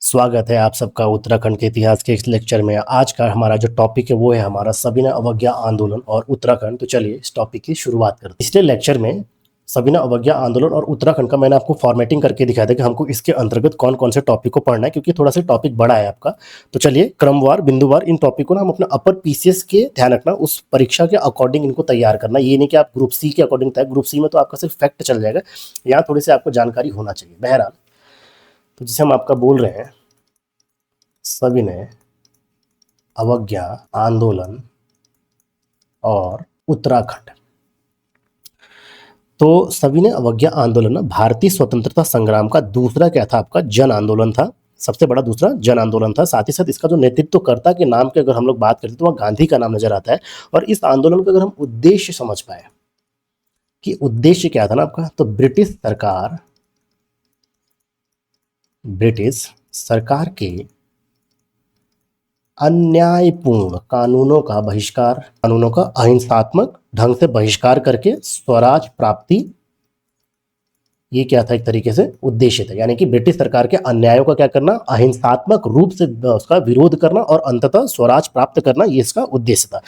स्वागत है आप सबका उत्तराखंड के इतिहास के इस लेक्चर में। आज का हमारा जो टॉपिक है वो है हमारा सविनय अवज्ञा आंदोलन और उत्तराखंड। तो चलिए इस टॉपिक की शुरुआत करते हैं। पिछले लेक्चर में सविनय अवज्ञा आंदोलन और उत्तराखंड का मैंने आपको फॉर्मेटिंग करके दिखाया था कि हमको इसके अंतर्गत कौन कौन से टॉपिक को पढ़ना है, क्योंकि थोड़ा सा टॉपिक बड़ा है आपका। तो चलिए क्रमवार बिंदुवार इन टॉपिक को ना हम अपने अपर पीसीएस के ध्यान रखना, उस परीक्षा के अकॉर्डिंग इनको तैयार करना। ये नहीं कि आप ग्रुप सी के अकॉर्डिंग तैयार, ग्रुप सी में तो आपका सिर्फ फैक्ट चल जाएगा, यहाँ थोड़ी सी आपको जानकारी होना चाहिए। बहरहाल तो जिसे हम आपका बोल रहे हैं सविनय अवज्ञा आंदोलन और उत्तराखंड। तो सविनय अवज्ञा आंदोलन ना भारतीय स्वतंत्रता संग्राम का दूसरा क्या था, आपका जन आंदोलन था। सबसे बड़ा दूसरा जन आंदोलन था। साथ ही साथ इसका जो नेतृत्वकर्ता के नाम के अगर हम लोग बात करते तो वह गांधी का नाम नजर आता है। और इस आंदोलन का अगर हम उद्देश्य समझ पाए कि उद्देश्य क्या था ना आपका, तो ब्रिटिश सरकार के अन्यायपूर्ण कानूनों का अहिंसात्मक ढंग से बहिष्कार करके स्वराज प्राप्ति, ये क्या था, एक तरीके से उद्देश्य था। यानी कि ब्रिटिश सरकार के अन्यायों का क्या करना, अहिंसात्मक रूप से उसका विरोध करना और अंततः स्वराज प्राप्त करना, ये इसका उद्देश्य था।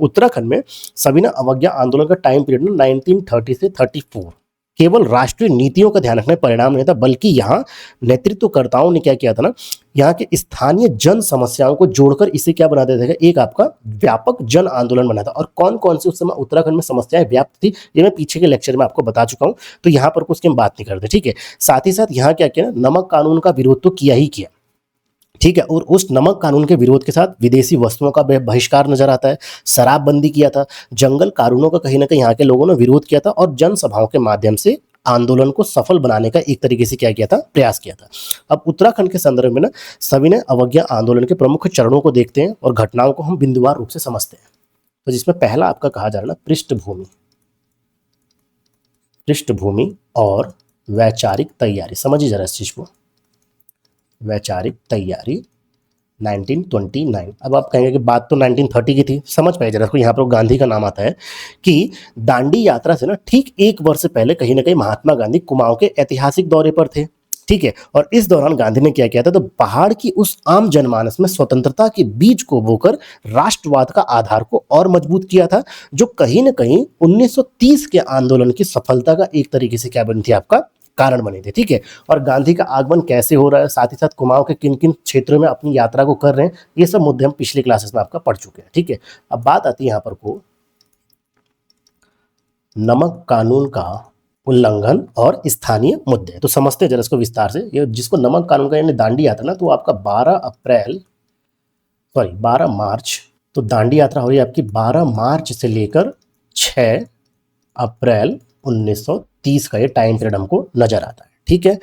उत्तराखंड में सविनय अवज्ञा आंदोलन का टाइम पीरियड 1930 से 34 केवल राष्ट्रीय नीतियों का ध्यान रखने परिणाम नहीं था, बल्कि यहाँ नेतृत्वकर्ताओं ने क्या किया था ना, यहाँ के स्थानीय जन समस्याओं को जोड़कर इसे क्या बना देते थे, एक आपका व्यापक जन आंदोलन बना था। और कौन कौन सी उस समय उत्तराखंड में समस्याएं व्याप्त थी, ये मैं पीछे के लेक्चर में आपको बता चुका हूं, तो यहाँ पर कुछ की हम बात नहीं करते। ठीक है, साथ ही साथ यहाँ क्या किया, नमक कानून का विरोध तो किया ही किया, ठीक है। और उस नमक कानून के विरोध के साथ विदेशी वस्तुओं का बहिष्कार नजर आता है, शराबबंदी किया था, जंगल कानूनों का कहीं ना कहीं यहाँ के लोगों ने विरोध किया था और जनसभाओं के माध्यम से आंदोलन को सफल बनाने का एक तरीके से क्या किया था, प्रयास किया था। अब उत्तराखंड के संदर्भ में ना सविनय अवज्ञा आंदोलन के प्रमुख चरणों को देखते हैं और घटनाओं को हम बिंदुवार रूप से समझते हैं। तो जिसमें पहला आपका कहा जा रहा है पृष्ठभूमि और वैचारिक तैयारी। समझिए जरा इस चीज को, वैचारिक तैयारी 1929। अब आप कहेंगे कि बात तो 1930 की थी, समझ पाइए जरा इसको। यहाँ पर गांधी का नाम आता है कि दांडी यात्रा से ना ठीक एक वर्ष पहले कहीं ना कहीं महात्मा गांधी कुमाऊं के ऐतिहासिक दौरे पर थे, ठीक है। और इस दौरान गांधी ने क्या किया था, तो पहाड़ की उस आम जनमानस में स्वतंत्रता के बीज को बोकर राष्ट्रवाद का आधार को और मजबूत किया था, जो कहीं ना कहीं 1930 के आंदोलन की सफलता का एक तरीके से क्या बनी थी, आपका कारण बने थे, ठीक है। और गांधी का आगमन कैसे हो रहा है, साथ ही साथ कुमाऊं के किन किन क्षेत्रों में अपनी यात्रा को कर रहे हैं, ये सब मुद्दे हम पिछले क्लासेस में आपका पढ़ चुके हैं, ठीक है। अब बात आती है यहाँ पर को नमक कानून का उल्लंघन और स्थानीय मुद्दे। तो समझते हैं जरा इसको विस्तार से। ये जिसको नमक कानून का यानी दांडी यात्रा ना, तो आपका 12 मार्च, तो दांडी यात्रा हो रही है आपकी 12 मार्च से लेकर 6 अप्रैल 1930 का ये टाइम पीरियड हमको नजर आता है, ठीक है।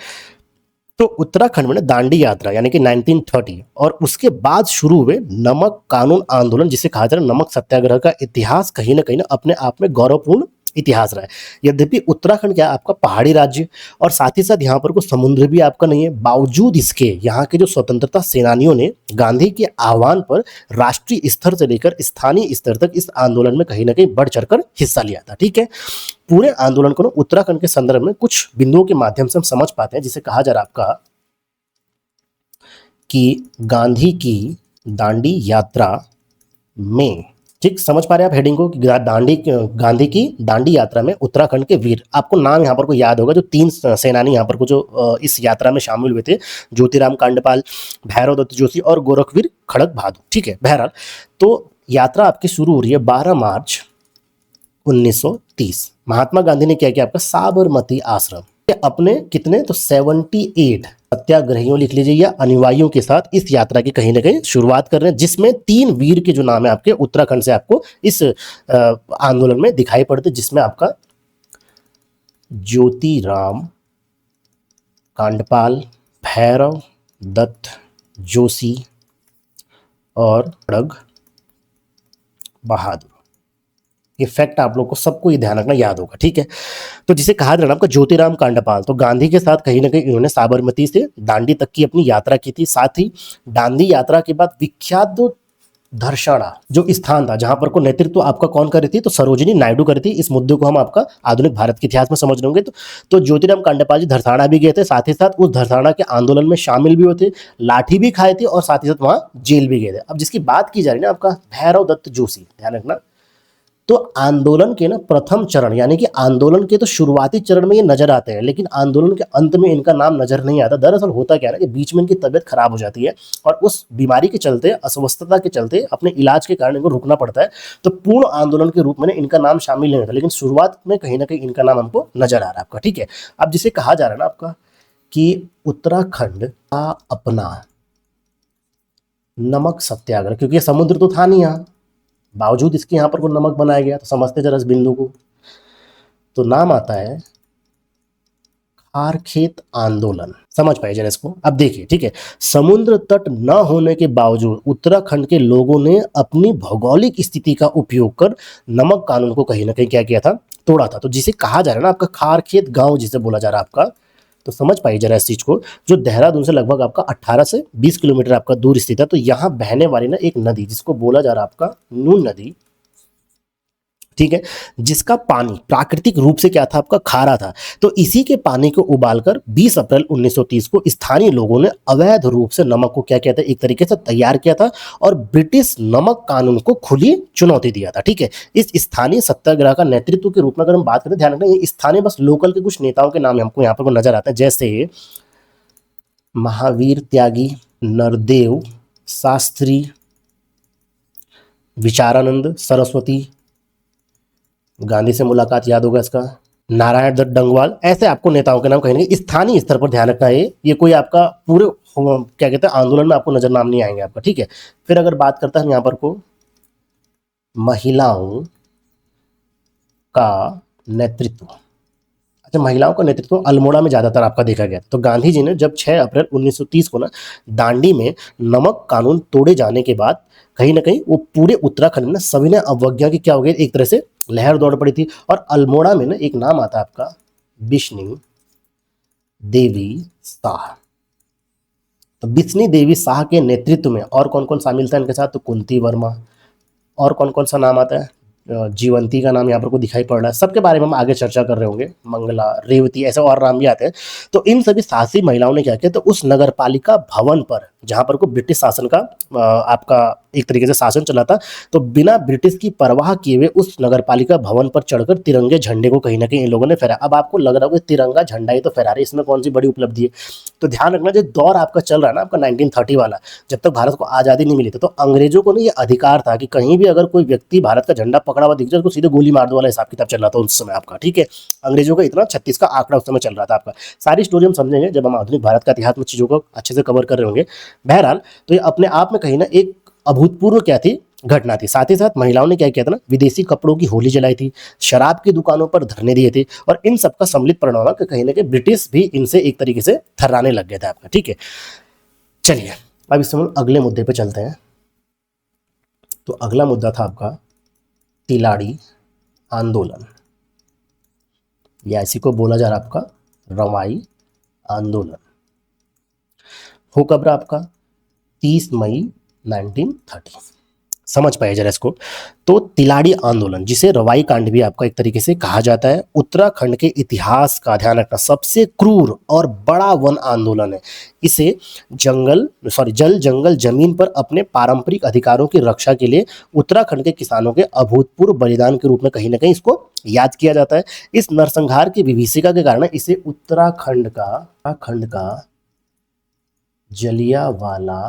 तो उत्तराखंड में दांडी यात्रा यानी कि 1930 और उसके बाद शुरू हुए नमक कानून आंदोलन, जिसे कहा जा रहा है नमक सत्याग्रह का इतिहास, कहीं ना अपने आप में गौरवपूर्ण इतिहास रहा है। यद्यपि उत्तराखंड क्या आपका पहाड़ी राज्य और साथ ही साथ यहाँ पर कोई समुद्र भी आपका नहीं है, बावजूद इसके यहाँ के जो स्वतंत्रता सेनानियों ने गांधी के आह्वान पर राष्ट्रीय स्तर से लेकर स्थानीय स्तर तक इस आंदोलन में कहीं ना कहीं बढ़ चढ़कर हिस्सा लिया था, ठीक है। पूरे आंदोलन को उत्तराखंड के संदर्भ में कुछ बिंदुओं के माध्यम से हम समझ पाते हैं, जिसे कहा जा रहा है आपका कि गांधी की दांडी यात्रा में, ठीक समझ पा रहे हैं आप हेडिंग को, कि गांधी की दांडी यात्रा में उत्तराखंड के वीर, आपको नाम यहाँ पर को याद होगा, जो 3 सेनानी यहाँ पर को जो इस यात्रा में शामिल हुए थे, ज्योतिराम कांडपाल, भैरव दत्त जोशी और गोरखवीर खड़क बहादुर, ठीक है। बहरहाल तो यात्रा आपकी शुरू हो रही है 12 मार्च 1930। महात्मा गांधी ने क्या किया, आपका साबरमती आश्रम अपने कितने, तो 78 सत्याग्रहियों, लिख लीजिए, या अनुयायियों के साथ इस यात्रा की कहीं ना कहीं शुरुआत कर रहे हैं, जिसमें 3 वीर के जो नाम है आपके उत्तराखंड से आपको इस आंदोलन में दिखाई पड़ते, जिसमें आपका ज्योतिराम कांडपाल, भैरव दत्त जोशी और खड़ग बहादुर। ये फैक्ट आप लोग को सबको ये ध्यान रखना याद होगा, ठीक है। तो जिसे कहा जा रहा है आपका ज्योतिराम कांडपाल, तो गांधी के साथ कहीं ना कहीं इन्होंने साबरमती से दांडी तक की अपनी यात्रा की थी। साथ ही दांडी यात्रा के बाद विख्यात जो धर्षणा जो स्थान था जहां पर को नेतृत्व आपका कौन कर रही थी, तो सरोजिनी नायडू कर रही थी। इस मुद्दे को हम आपका आधुनिक भारत के इतिहास में समझ लेंगे। तो ज्योतिराम कांडेपाल जी धरसाड़ा भी गए थे, साथ ही साथ उस धरसाड़ा के आंदोलन में शामिल भी हुए थे, लाठी भी खाए थे और साथ ही साथ वहां जेल भी गए थे। अब जिसकी बात की जा रही है ना आपका भैरव दत्त जोशी, ध्यान रखना। तो आंदोलन के ना प्रथम चरण यानी कि आंदोलन के तो शुरुआती चरण में ये नजर आते हैं, लेकिन आंदोलन के अंत में इनका नाम नजर नहीं आता। दरअसल होता क्या है कि बीच में इनकी तबीयत खराब हो जाती है और उस बीमारी के चलते, अस्वस्थता के चलते, अपने इलाज के कारण इनको रुकना पड़ता है। तो पूर्ण आंदोलन के रूप में इनका नाम शामिल नहीं होता, लेकिन शुरुआत में कहीं ना कहीं इनका नाम हमको नजर आ रहा है आपका। ठीक है, अब जिसे कहा जा रहा है ना आपका कि उत्तराखंड का अपना नमक सत्याग्रह, क्योंकि समुद्र तो था नहीं यहाँ, बावजूद इसके यहाँ पर को नमक बनाया गया। तो समझते जरा इस बिंदु को, तो नाम आता है खारखेत आंदोलन। समझ पाए जरा इसको। अब देखिए, ठीक है, समुद्र तट न होने के बावजूद उत्तराखंड के लोगों ने अपनी भौगोलिक स्थिति का उपयोग कर नमक कानून को कहीं ना कहीं क्या किया था, तोड़ा था। तो जिसे कहा जा रहा है ना आपका खारखेत गांव, जिसे बोला जा रहा है आपका, तो समझ पाइए जरा इस चीज को, जो देहरादून से लगभग आपका 18 से 20 किलोमीटर आपका दूर स्थित है। तो यहाँ बहने वाली ना एक नदी जिसको बोला जा रहा है आपका नून नदी, ठीक है, जिसका पानी प्राकृतिक रूप से क्या था आपका, खारा था। तो इसी के पानी को उबालकर 20 अप्रैल 1930 को स्थानीय लोगों ने अवैध रूप से नमक को क्या किया था, एक तरीके से तैयार किया था और ब्रिटिश नमक कानून को खुली चुनौती दिया था। ठीक है, इस स्थानीय सत्याग्रह का नेतृत्व के रूप में अगर हम बात करें, ध्यान रखना ये स्थानीय बस लोकल के कुछ नेताओं के नाम हमको यहाँ पर नजर आते हैं, जैसे महावीर त्यागी, नरदेव शास्त्री, विचारानंद सरस्वती, गांधी से मुलाकात याद होगा इसका, नारायण दत्त डंगवाल, ऐसे आपको नेताओं के नाम कहेंगे। स्थानीय स्तर पर ध्यान रखना है, ये कोई आपका पूरे क्या कहते हैं आंदोलन में आपको नजर नाम नहीं आएंगे आपका। ठीक है, फिर अगर बात करता है यहाँ पर को महिलाओं का नेतृत्व, अच्छा महिलाओं का नेतृत्व अल्मोड़ा में ज्यादातर आपका देखा गया। तो गांधी जी ने जब 6 अप्रैल 1930 को ना दांडी में नमक कानून तोड़े जाने के बाद कहीं ना कहीं वो पूरे उत्तराखंड में सविनय अवज्ञा की क्या हो गई, एक तरह से लहर दौड़ पड़ी थी। और अल्मोड़ा में ना एक नाम आता है आपका बिश्नी देवी शाह। तो बिश्नी देवी शाह के नेतृत्व में और कौन कौन शामिल था इनके साथ, तो कुंती वर्मा, और कौन कौन सा नाम आता है, जीवंती का नाम यहाँ पर को दिखाई पड़ रहा है। सबके बारे में हम आगे चर्चा कर रहे होंगे, मंगला, रेवती, ऐसे और नाम भी आते हैं। तो इन सभी साहसी महिलाओं ने क्या किया, तो उस नगरपालिका भवन पर जहां पर को ब्रिटिश शासन का आपका एक तरीके से शासन चला था, तो बिना ब्रिटिश की परवाह किए हुए उस नगरपालिका भवन पर चढ़कर तिरंगे झंडे को कहीं ना कहीं इन लोगों ने फहराया। अब आपको लग रहा होगा तिरंगा झंडा ही तो फहरा रहे, इसमें कौन सी बड़ी उपलब्धि है। तो ध्यान रखना, जो दौर आपका चल रहा है ना आपका 1930 वाला, जब तक भारत को आज़ादी नहीं मिली थी, तो अंग्रेजों को ना ये अधिकार था कि कहीं भी अगर कोई व्यक्ति भारत का झंडा पकड़ा हुआ दिख जाए, उसको सीधे गोली मार दो वाला हिसाब किताब चल रहा था उस समय आपका। ठीक है, अंग्रेजों का इतना 36 का आंकड़ा उस समय चल रहा था आपका। सारी स्टोरी हम समझेंगे जब हम आधुनिक भारत का इतिहास में चीजों को अच्छे से कवर कर रहे होंगे। बहरहाल, तो ये अपने आप में कहीं ना एक अभूतपूर्व क्या थी, घटना थी। साथ ही साथ महिलाओं ने क्या किया था ना, विदेशी कपड़ों की होली जलाई थी, शराब की दुकानों पर धरने दिए थे, और इन सबका सम्मिलित परिणाम कि कहीं ना कहीं ब्रिटिश भी इनसे एक तरीके से थर्राने लग गए थे आपका। ठीक है, चलिए अब इस समय अगले मुद्दे पे चलते हैं। तो अगला मुद्दा था आपका तिलाड़ी आंदोलन, या इसी को बोला जा रहा आपका रवाई आंदोलन। हो कब रहा आपका 30 मई 1930। समझ पाए जरा इसको। तो तिलाड़ी आंदोलन, जिसे रवाई कांड भी आपका एक तरीके से कहा जाता है, उत्तराखंड के इतिहास का, ध्यान रखना, सबसे क्रूर और बड़ा वन आंदोलन है। इसे जल जंगल जमीन पर अपने पारंपरिक अधिकारों की रक्षा के लिए उत्तराखंड के किसानों के अभूतपूर्व बलिदान के रूप में कहीं ना कहीं इसको याद किया जाता है। इस नरसंहार की विभीषिका के कारण इसे उत्तराखंड का जलियांवाला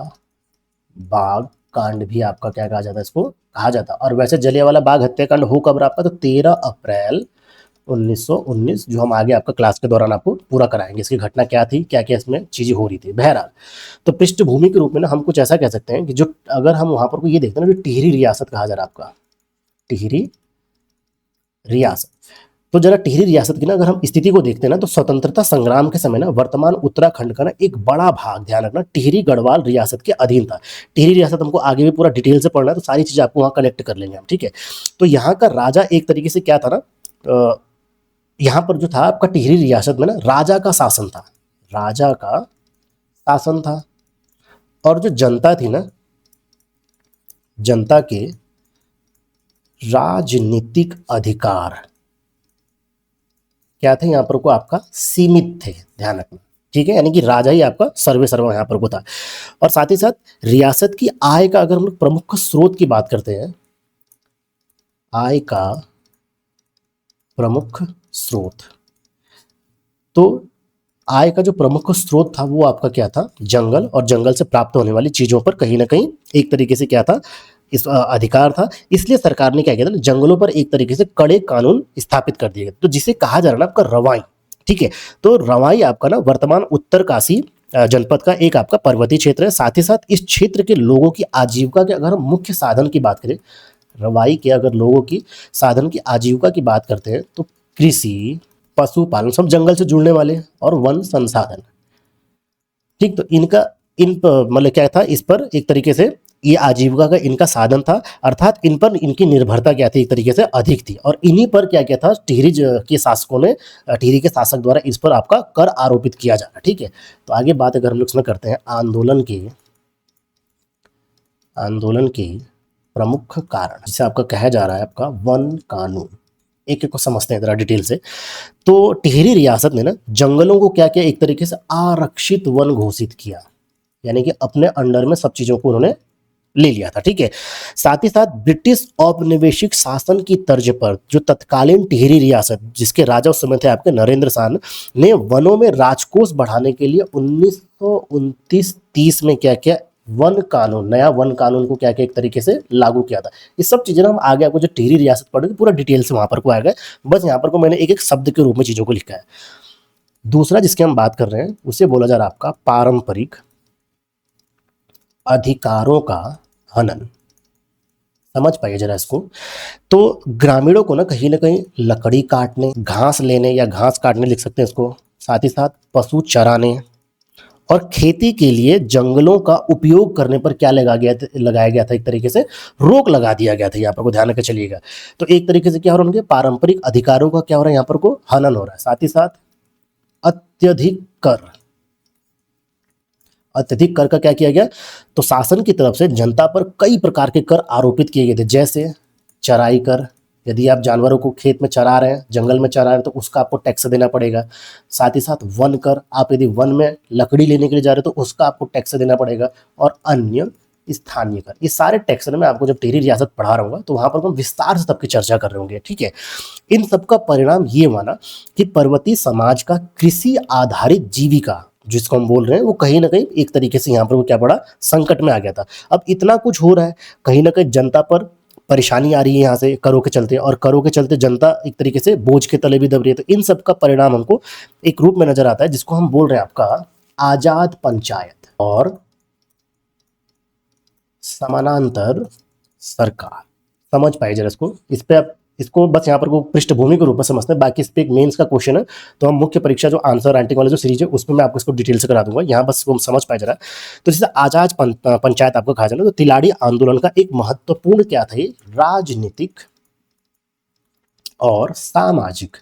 बाग कांड भी आपका क्या कहा जाता है, इसको कहा जाता है। और वैसे जलियांवाला बाग हत्याकांड हो कब रहा आपका, तो 13 अप्रैल 1919, जो हम आगे आपका क्लास के दौरान आपको पूरा कराएंगे। इसकी घटना क्या थी, क्या क्या इसमें चीजें हो रही थी। बहरहाल, तो पृष्ठभूमि के रूप में ना हम कुछ ऐसा कह सकते हैं कि जो अगर हम वहां पर को ये देखते हैं ना, जो टिहरी रियासत कहा जा रहा है आपका, टिहरी रियासत, तो जरा टिहरी रियासत की ना अगर हम स्थिति को देखते हैं ना, तो स्वतंत्रता संग्राम के समय ना वर्तमान उत्तराखंड का ना एक बड़ा भाग, ध्यान रखना, टिहरी गढ़वाल रियासत के अधीन था। टिहरी रियासत हमको आगे भी पूरा डिटेल से पढ़ना है, तो सारी चीजें आपको वहां कनेक्ट कर लेंगे हम। ठीक है, तो यहाँ का राजा एक तरीके से क्या था ना, यहाँ पर जो था आपका टिहरी रियासत में ना राजा का शासन था, राजा का शासन था। और जो जनता थी ना, जनता के राजनीतिक अधिकार क्या थे यहाँ पर को आपका सीमित थे, ध्यान रखना, ठीक है। यानी कि राजा ही आपका सर्वे सर्वा यहाँ पर को था। और साथ ही साथ रियासत की आय का अगर हम लोग प्रमुख स्रोत की बात करते हैं, आय का प्रमुख स्रोत, तो आय का जो प्रमुख स्रोत था वो आपका क्या था, जंगल, और जंगल से प्राप्त होने वाली चीजों पर कहीं ना कहीं एक तरीके से क्या था, इस अधिकार था। इसलिए सरकार ने क्या किया था, जंगलों पर एक तरीके से कड़े कानून स्थापित कर दिए गए, तो जिसे कहा जा रहा है आपका रवाई, ठीक है। तो रवाई आपका ना वर्तमान उत्तरकाशी जनपद का एक आपका पर्वतीय क्षेत्र है। साथ ही साथ इस क्षेत्र के लोगों की आजीविका के अगर हम मुख्य साधन की बात करें, रवाई के अगर लोगों की साधन की आजीविका की बात करते हैं तो कृषि, पशुपालन, सब जंगल से जुड़ने वाले, और वन संसाधन, ठीक। तो इनका मतलब क्या था, इस पर एक तरीके से ये आजीविका का इनका साधन था, अर्थात इन पर इनकी निर्भरता क्या थी, एक तरीके से अधिक थी। और इन्हीं पर क्या क्या था, टिहरी के शासकों ने, टिहरी के शासक द्वारा इस पर आपका कर आरोपित किया जाना, ठीक है। तो आगे बात अगर हम लोग इसमें करते हैं आंदोलन के प्रमुख कारण, जिसे आपका कहा जा रहा है आपका वन कानून, एक एक को समझते हैं जरा डिटेल से। तो टिहरी रियासत ने ना जंगलों को क्या किया, एक तरीके से आरक्षित वन घोषित किया, यानी कि अपने अंडर में सब चीजों को उन्होंने ले लिया था, ठीक है। साथ ही साथ ब्रिटिश औपनिवेशिक शासन की तर्ज पर जो तत्कालीन टिहरी रियासत, जिसके राजा उस समय थे आपके नरेंद्र शाह, ने वनों में राजकोष बढ़ाने के लिए 1929-30 में क्या किया, नया वन कानून को क्या किया, एक तरीके से लागू किया था। ये सब चीजें हम आगे आपको जो टिहरी रियासत पढ़ेंगे पूरा डिटेल से वहां पर को आएगा, बस यहाँ पर को मैंने एक एक शब्द के रूप में चीजों को लिखा है। दूसरा जिसके हम बात कर रहे हैं उसे बोला जा रहा है आपका पारंपरिक अधिकारों का हनन। समझ पाइए जरा इसको। तो ग्रामीणों को ना कहीं लकड़ी काटने, घास लेने या घास काटने लिख सकते हैं इसको, साथ ही साथ पशु चराने और खेती के लिए जंगलों का उपयोग करने पर क्या लगाया गया था, एक तरीके से रोक लगा दिया गया था। यहाँ पर को ध्यान रखकर चलिएगा। तो एक तरीके से क्या हो रहा है, उनके पारंपरिक अधिकारों का क्या हो रहा है, यहाँ पर को हनन हो रहा है। साथ ही साथ अत्यधिक कर का क्या किया गया, तो शासन की तरफ से जनता पर कई प्रकार के कर आरोपित किए गए थे, जैसे चराई कर, यदि आप जानवरों को खेत में चरा रहे हैं, जंगल में चरा रहे हैं, तो उसका आपको टैक्स देना पड़ेगा। साथ ही साथ वन कर, आप यदि वन में लकड़ी लेने के लिए जा रहे हो तो उसका आपको टैक्स देना पड़ेगा, और अन्य स्थानीय कर। ये सारे टैक्स मैं आपको जब टिहरी रियासत पढ़ा रहा हूँ तो वहां पर हम विस्तार से सबकी चर्चा कर रहे होंगे, ठीक है। इन सबका परिणाम ये माना कि पर्वतीय समाज का कृषि आधारित जीविका, जिसको हम बोल रहे हैं, वो कहीं ना कहीं एक तरीके से यहाँ पर वो क्या पड़ा, संकट में आ गया था। अब इतना कुछ हो रहा है, कहीं ना कहीं जनता पर परेशानी आ रही है यहाँ से करों के चलते, और करों के चलते जनता एक तरीके से बोझ के तले भी दब रही है। तो इन सब का परिणाम हमको एक रूप में नजर आता है, जिसको हम बोल रहे हैं आपका आजाद पंचायत और समानांतर सरकार। समझ पाइए जरा इसको। इस पे आप इसको बस यहाँ पर को पृष्ठभूमि के रूप में समझते हैं, बाकी इस पे एक मेंस का क्वेश्चन है, तो हम मुख्य परीक्षा जो आंसर राइटिंग वाला जो सीरीज है उसमें मैं आपको इसको डिटेल से करा दूंगा। यहाँ बस वो समझ पाए जरा। तो जैसे आजाद पंचायत आपको कहा जाना, तो तिलाड़ी आंदोलन का एक महत्वपूर्ण क्या था, ये राजनीतिक और सामाजिक,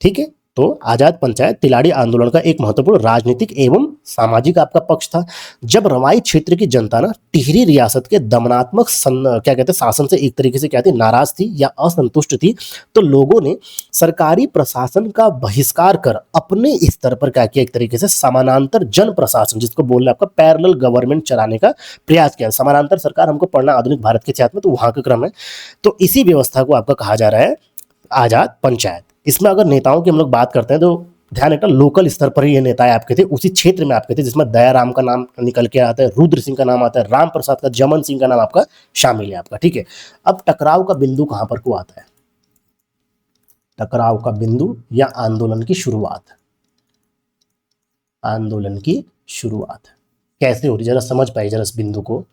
ठीक है। तो आजाद पंचायत तिलाड़ी आंदोलन का एक महत्वपूर्ण राजनीतिक एवं सामाजिक आपका पक्ष था। जब रवाई क्षेत्र की जनता ना टिहरी रियासत के दमनात्मक क्या कहते हैं शासन से एक तरीके से क्या थी, नाराज थी या असंतुष्ट थी, तो लोगों ने सरकारी प्रशासन का बहिष्कार कर अपने स्तर पर क्या किया, एक तरीके से समानांतर जन प्रशासन, जिसको बोल रहे आपका पैरेलल गवर्नमेंट चलाने का प्रयास किया। समानांतर सरकार हमको पढ़ना आधुनिक भारत के इतिहास में, तो वहां का क्रम है। तो इसी व्यवस्था को आपका कहा जा रहा है आजाद पंचायत। इसमें अगर नेताओं की हम लोग बात करते हैं तो ध्यान रखना, लोकल स्तर पर ही ये नेता आपके थे, उसी क्षेत्र में आपके थे, जिसमें दयाराम का नाम निकल के आता है, रुद्र सिंह का नाम आता है, राम प्रसाद का, जमन सिंह का नाम आपका शामिल है आपका, ठीक है। अब टकराव का बिंदु कहां पर को आता है, टकराव का बिंदु या आंदोलन की शुरुआत कैसे हो रही, जरा समझ पाइए जरा इस बिंदु को।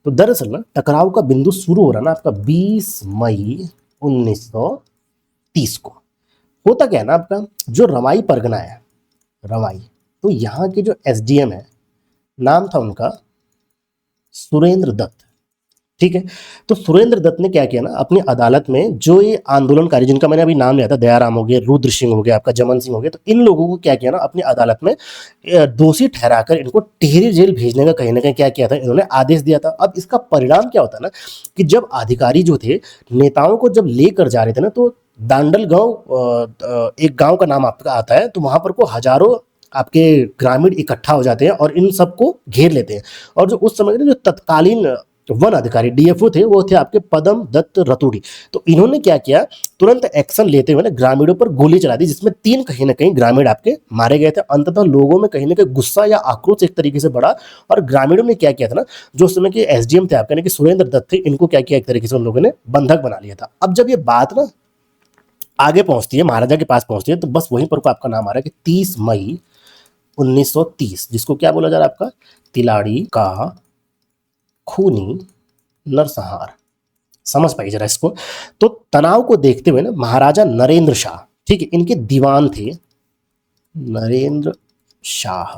तो दरअसल ना टकराव का बिंदु शुरू हो रहा ना आपका 20 मई 1930 को। होता क्या है ना, आपका जो रवाई परगना है, रवाई, तो यहाँ के जो एसडीएम है, नाम था उनका सुरेंद्र दत्त, ठीक है। तो सुरेंद्र दत्त ने क्या किया ना, अपनी अदालत में जो ये आंदोलनकारी जिनका मैंने अभी नाम लिया था, दयाराम हो गया, रुद्र सिंह हो गया, आपका जमन सिंह हो गया, तो इन लोगों को क्या किया ना, अपनी अदालत में दोषी ठहराकर इनको टिहरी जेल भेजने का कहीं ना कहीं क्या किया था, इन्होंने आदेश दिया था। अब इसका परिणाम क्या होता है ना, कि जब अधिकारी जो थे नेताओं को जब लेकर जा रहे थे ना, तो दांडल गांव, एक गांव का नाम आपका आता है, तो वहां पर को हजारों आपके ग्रामीण इकट्ठा हो जाते हैं और इन सबको घेर लेते हैं। और जो उस समय के जो तत्कालीन वन अधिकारी डीएफओ थे, वो थे आपके पदम दत्त रतूड़ी। तो इन्होंने क्या किया, तुरंत एक्शन लेते हुए ना ग्रामीणों पर गोली चला दी, जिसमें 3 कहीं ना कहीं ग्रामीण आपके मारे गए थे। अंततः लोगों में कहीं ना कहीं गुस्सा या आक्रोश एक तरीके से बढ़ा, और ग्रामीणों ने क्या किया था ना, जो उस समय के एसडीएम थे आपके, कि सुरेंद्र दत्त थे, इनको क्या किया, एक तरीके से उन लोगों ने बंधक बना लिया था। अब जब ये बात ना आगे पहुंचती है, महाराजा के पास पहुंचती है, तो बस वहीं पर आपका नाम आ रहा है कि 30 मई 1930, जिसको क्या बोला जा रहा है आपका, तिलाड़ी का खूनी नरसंहार। समझ पाइए जरा इसको। तो तनाव को देखते हुए ना महाराजा नरेंद्र शाह, ठीक है, इनके दीवान थे नरेंद्र शाह,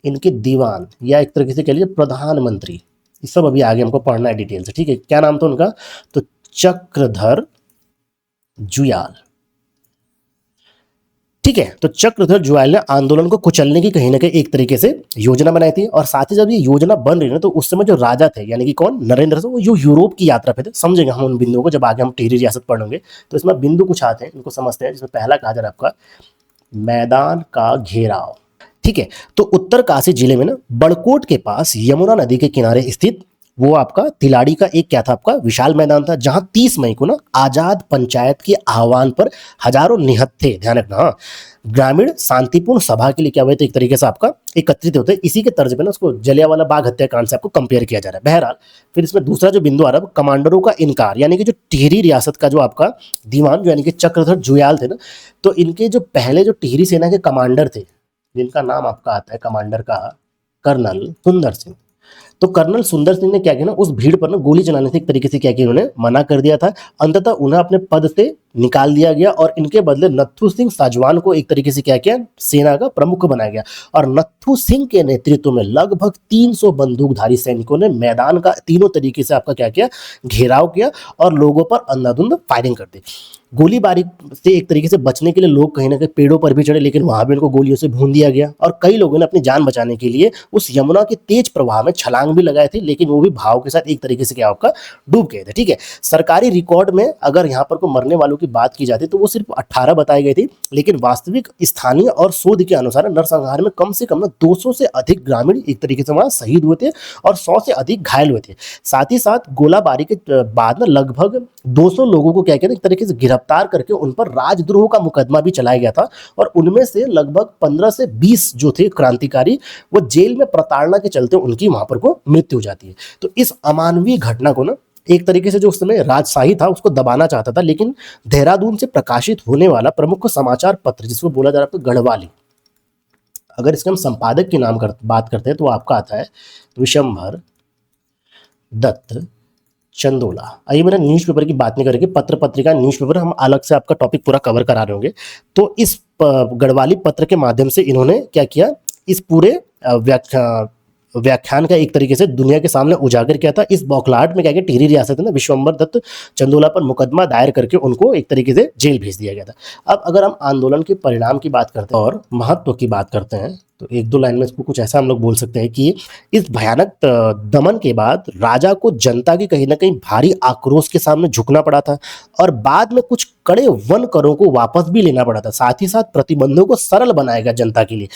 इनके दीवान या एक तरीके से कह लीजिए प्रधानमंत्री, ये सब अभी आगे हमको पढ़ना है डिटेल से, ठीक है। क्या नाम था उनका, तो चक्रधर जुयाल, ठीक है। तो चक्रधर जुयाल ने आंदोलन को कुचलने की कहीं ना कहीं एक तरीके से योजना बनाई थी। और साथ ही जब ये योजना बन रही ना, तो उस समय जो राजा थे, यानी कि कौन, नरेंद्र से, वो जो यूरोप की यात्रा पे थे। समझेंगे हम उन बिंदुओं को जब आगे हम टिहरी रियासत पढ़ेंगे। तो इसमें बिंदु कुछ आते हैं, इनको समझते हैं। जिसमें पहला कहा जा रहा है आपका मैदान का घेराव, ठीक है। तो उत्तरकाशी जिले में ना बड़कोट के पास यमुना नदी के किनारे स्थित वो आपका तिलाड़ी का एक क्या था, आपका विशाल मैदान था, जहां 30 मई को ना आजाद पंचायत के आह्वान पर हजारों निहत्थे, ध्यान रखना, हाँ, ग्रामीण शांतिपूर्ण सभा के लिए क्या हुए थे, एक तरीके से आपका एकत्रित होते हैं। इसी के तर्ज पे ना उसको जलियांवाला बाग हत्याकांड से आपको कंपेयर किया जा रहा है। बहरहाल फिर इसमें दूसरा जो बिंदु आ रहा है, कमांडरों का इनकार, यानी कि जो टिहरी रियासत का जो आपका दीवान, जो यानी कि चक्रधर जुयाल थे ना, तो इनके जो पहले जो टिहरी सेना के कमांडर थे, जिनका नाम आपका आता है कमांडर का कर्नल सुंदर सिंह, तो कर्नल सुंदर सिंह ने क्या किया ना, उस भीड़ पर ना गोली चलाने से एक तरीके से क्या किया, उन्होंने मना कर दिया था। अंततः उन्हें अपने पद से निकाल दिया गया और इनके बदले नत्थू सिंह साजवान को एक तरीके से क्या किया, सेना का प्रमुख बनाया गया। और नत्थू सिंह के नेतृत्व में लगभग 300 बंदूकधारी सैनिकों ने मैदान का तीनों तरीके से आपका क्या किया, घेराव किया और लोगों पर अंधाधुंध फायरिंग कर दी। गोलीबारी से एक तरीके से बचने के लिए लोग कहीं ना कहीं पेड़ों पर भी चढ़े, लेकिन वहां भी उनको गोलियों से भून दिया गया। और कई लोगों ने अपनी जान बचाने के लिए उस यमुना के तेज प्रवाह में छलांग भी लगाए थे, लेकिन वो भी भाव के साथ एक तरीके से क्या आपका डूब गए थे, ठीक है। सरकारी रिकॉर्ड में अगर यहाँ पर को मरने वालों की बात की जाती तो वो सिर्फ 18 बताई गई थी, लेकिन वास्तविक स्थानीय और शोध के अनुसार नरसंहार में कम से कम 200 से अधिक ग्रामीण एक तरीके से वहां शहीद हुए थे और 100 से अधिक घायल हुए थे। साथ ही साथ गोलाबारी के बाद ना लगभग 200 लोगों को क्या कहते हैं, एक तरीके से गिरफ्तार करके उन पर राजद्रोह का मुकदमा भी चलाया गया था। और उनमें से लगभग 15 से 20 जो थे क्रांतिकारी, वो जेल में प्रताड़ना के चलते उनकी वहां पर को मृत्यु हो जाती है। तो इस अमानवीय घटना को ना एक तरीके से जो उस समय राजशाही था उसको दबाना चाहता था, लेकिन देहरादून से प्रकाशित होने वाला प्रमुख समाचार पत्र, जिसको बोला जा रहा था गढ़वाली, अगर इसके हम संपादक के नाम बात करते हैं तो आपका आता है विशंभर दत्त चंदोला। आइए मेरा न्यूज़पेपर की बात नहीं करेंगे, पत्र पत्रिका न्यूज़पेपर हम अलग से आपका टॉपिक पूरा कवर करा रहे होंगे। तो इस गढ़वाली पत्र के माध्यम से इन्होंने क्या किया, इस पूरे व्याख्यान का एक तरीके से दुनिया के सामने उजागर किया था। इस बौखलाहट में क्या किया, टिहरी रियासत ने विश्वंभर दत्त चंदोला पर मुकदमा दायर करके उनको एक तरीके से जेल भेज दिया गया था। अब अगर हम आंदोलन के परिणाम की बात करते हैं और महत्व की बात करते हैं, तो एक दो लाइन में इसको कुछ ऐसा हम लोग बोल सकते हैं कि इस भयानक दमन के बाद राजा को जनता की कहीं ना कहीं भारी आक्रोश के सामने झुकना पड़ा था और बाद में कुछ कड़े वन करों को वापस भी लेना पड़ा था। साथ ही साथ प्रतिबंधों को सरल बनाया गया जनता के लिए।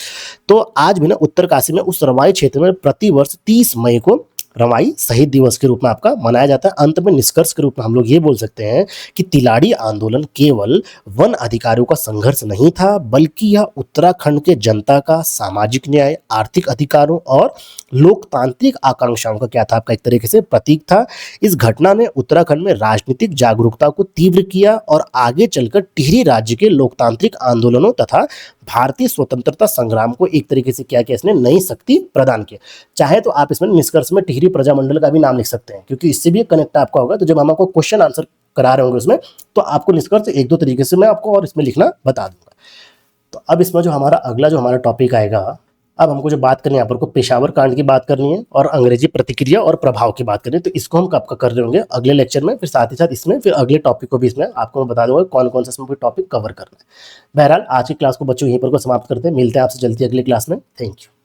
तो आज भी ना उत्तरकाशी में उस रवाई क्षेत्र में प्रतिवर्ष 30 मई को रवाई शहीद दिवस के रूप में आपका मनाया जाता है। अंत में निष्कर्ष के रूप में हम लोग ये बोल सकते हैं कि तिलाड़ी आंदोलन केवल वन अधिकारियों का संघर्ष नहीं था, बल्कि यह उत्तराखंड के जनता का सामाजिक न्याय, आर्थिक अधिकारों और लोकतांत्रिक आकांक्षाओं का क्या था, आपका एक तरीके से प्रतीक था। इस घटना ने उत्तराखंड में राजनीतिक जागरूकता को तीव्र किया और आगे चलकर टिहरी राज्य के लोकतांत्रिक आंदोलनों तथा भारतीय स्वतंत्रता संग्राम को एक तरीके से क्या किया, इसने नई शक्ति प्रदान की। चाहे तो आप इसमें निष्कर्ष में टिहरी प्रजामंडल का भी नाम लिख सकते हैं, क्योंकि इससे भी कनेक्ट आपका होगा। तो जब हम आपको क्वेश्चन आंसर करा रहे होंगे उसमें, तो आपको निष्कर्ष एक दो तरीके से मैं आपको और इसमें लिखना बता दूंगा। तो अब इसमें जो हमारा अगला जो हमारा टॉपिक आएगा, अब हमको जो बात करनी है यहाँ पर को पेशावर कांड की बात करनी है और अंग्रेजी प्रतिक्रिया और प्रभाव की बात करनी है। तो इसको हम कब कर रहे होंगे अगले लेक्चर में, फिर साथ ही साथ इसमें फिर अगले टॉपिक को भी इसमें आपको मैं बता दूंगा कौन कौन सा इसमें टॉपिक कवर करना है। बहरहाल आज की क्लास को बच्चों यहीं पर को समाप्त करते हैं, मिलते हैं आपसे जल्दी अगली क्लास में। Thank you.